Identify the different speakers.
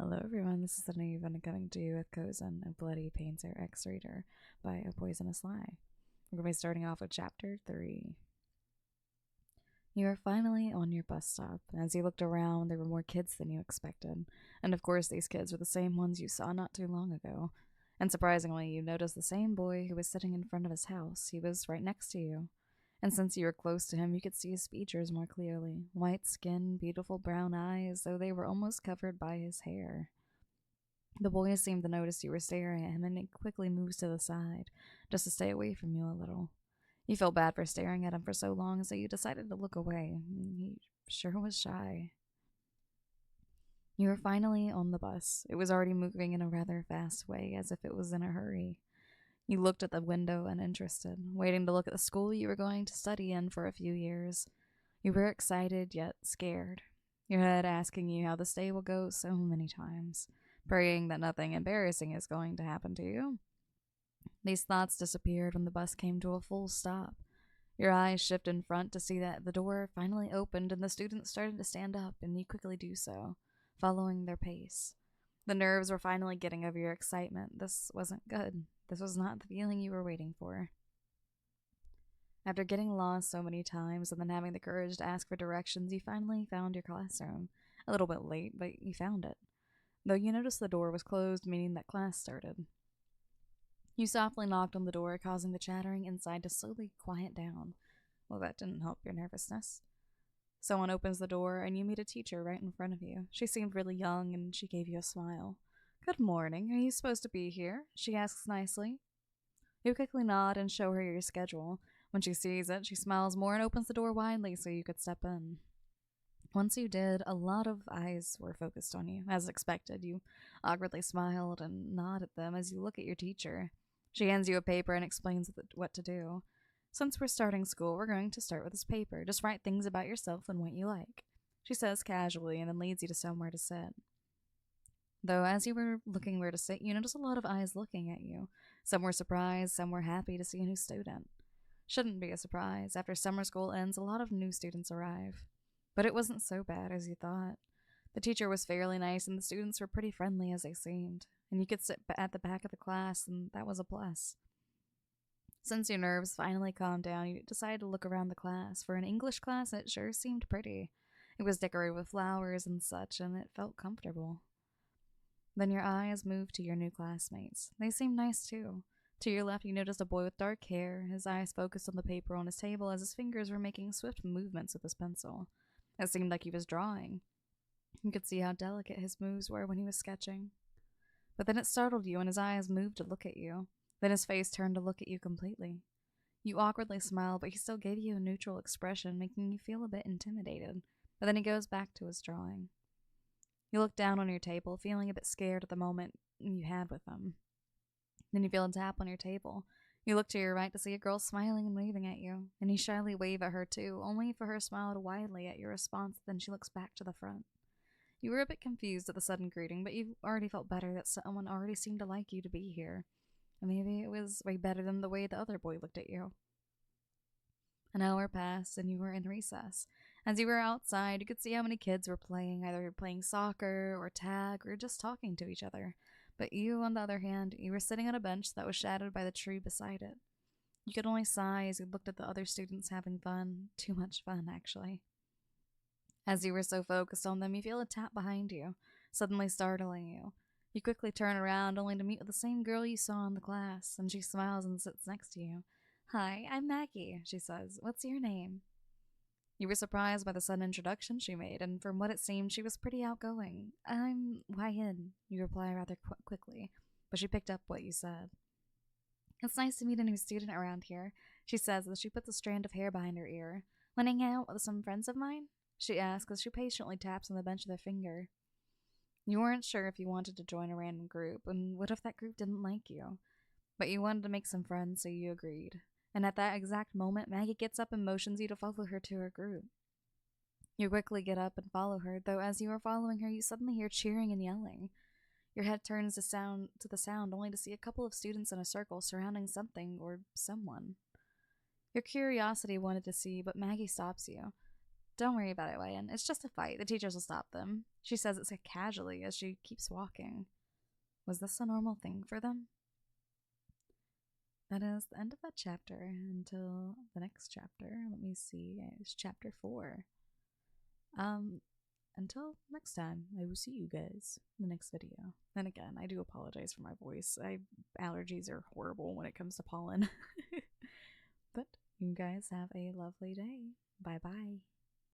Speaker 1: Hello everyone, this is the new event coming to you with Cozen, a bloody painter X-Reader by A Poisonous Lie. We're going to be starting off with Chapter 3. You are finally on your bus stop. As you looked around, there were more kids than you expected. And of course, these kids were the same ones you saw not too long ago. And surprisingly, you noticed the same boy who was sitting in front of his house. He was right next to you. And since you were close to him, you could see his features more clearly. White skin, beautiful brown eyes, though they were almost covered by his hair. The boy seemed to notice you were staring at him, and he quickly moves to the side, just to stay away from you a little. You felt bad for staring at him for so long, so you decided to look away. He sure was shy. You were finally on the bus. It was already moving in a rather fast way, as if it was in a hurry. You looked at the window uninterested, waiting to look at the school you were going to study in for a few years. You were excited, yet scared, your head asking you how this day will go so many times, praying that nothing embarrassing is going to happen to you. These thoughts disappeared when the bus came to a full stop. Your eyes shifted in front to see that the door finally opened and the students started to stand up, and you quickly do so, following their pace. The nerves were finally getting over your excitement. This wasn't good. This was not the feeling you were waiting for. After getting lost so many times and then having the courage to ask for directions, you finally found your classroom. A little bit late, but you found it. Though you noticed the door was closed, meaning that class started. You softly knocked on the door, causing the chattering inside to slowly quiet down. Well, that didn't help your nervousness. Someone opens the door, and you meet a teacher right in front of you. She seemed really young, and she gave you a smile. "Good morning. Are you supposed to be here?" she asks nicely. You quickly nod and show her your schedule. When she sees it, she smiles more and opens the door widely so you could step in. Once you did, a lot of eyes were focused on you. As expected, you awkwardly smiled and nod at them as you look at your teacher. She hands you a paper and explains what to do. "Since we're starting school, we're going to start with this paper. Just write things about yourself and what you like," she says casually, and then leads you to somewhere to sit. Though as you were looking where to sit, you noticed a lot of eyes looking at you. Some were surprised, some were happy to see a new student. Shouldn't be a surprise. After summer school ends, a lot of new students arrive. But it wasn't so bad as you thought. The teacher was fairly nice, and the students were pretty friendly as they seemed. And you could sit at the back of the class, and that was a plus. Since your nerves finally calmed down, you decided to look around the class. For an English class, it sure seemed pretty. It was decorated with flowers and such, and it felt comfortable. Then your eyes moved to your new classmates. They seemed nice too. To your left, you noticed a boy with dark hair. His eyes focused on the paper on his table as his fingers were making swift movements with his pencil. It seemed like he was drawing. You could see how delicate his moves were when he was sketching. But then it startled you, and his eyes moved to look at you. Then his face turned to look at you completely. You awkwardly smiled, but he still gave you a neutral expression, making you feel a bit intimidated. But then he goes back to his drawing. You look down on your table, feeling a bit scared at the moment you had with him. Then you feel a tap on your table. You look to your right to see a girl smiling and waving at you, and you shyly wave at her too, only for her to smile widely at your response. Then she looks back to the front. You were a bit confused at the sudden greeting, but you already felt better that someone already seemed to like you to be here. And maybe it was way better than the way the other boy looked at you. An hour passed, and you were in recess. As you were outside, you could see how many kids were playing, either playing soccer or tag or just talking to each other. But you, on the other hand, you were sitting on a bench that was shadowed by the tree beside it. You could only sigh as you looked at the other students having fun. Too much fun, actually. As you were so focused on them, you feel a tap behind you, suddenly startling you. You quickly turn around, only to meet with the same girl you saw in the class, and she smiles and sits next to you. "Hi, I'm Maggie," she says. "What's your name?" You were surprised by the sudden introduction she made, and from what it seemed, she was pretty outgoing. "I'm Wyan," you reply rather quickly, but she picked up what you said. "It's nice to meet a new student around here," she says as she puts a strand of hair behind her ear. "Want to hang out with some friends of mine?" she asks as she patiently taps on the bench with her finger. You weren't sure if you wanted to join a random group, and what if that group didn't like you? But you wanted to make some friends, so you agreed. And at that exact moment, Maggie gets up and motions you to follow her to her group. You quickly get up and follow her, though as you are following her, you suddenly hear cheering and yelling. Your head turns to the sound, only to see a couple of students in a circle surrounding something or someone. Your curiosity wanted to see, but Maggie stops you. Don't worry about it, Wyan. It's just a fight. The teachers will stop them. She says it so casually as she keeps walking. Was this a normal thing for them? That is the end of that chapter. Until the next chapter. Let me see. It's chapter 4. Until next time, I will see you guys in the next video. And again, I do apologize for my voice. Allergies are horrible when it comes to pollen. But you guys have a lovely day. Bye bye.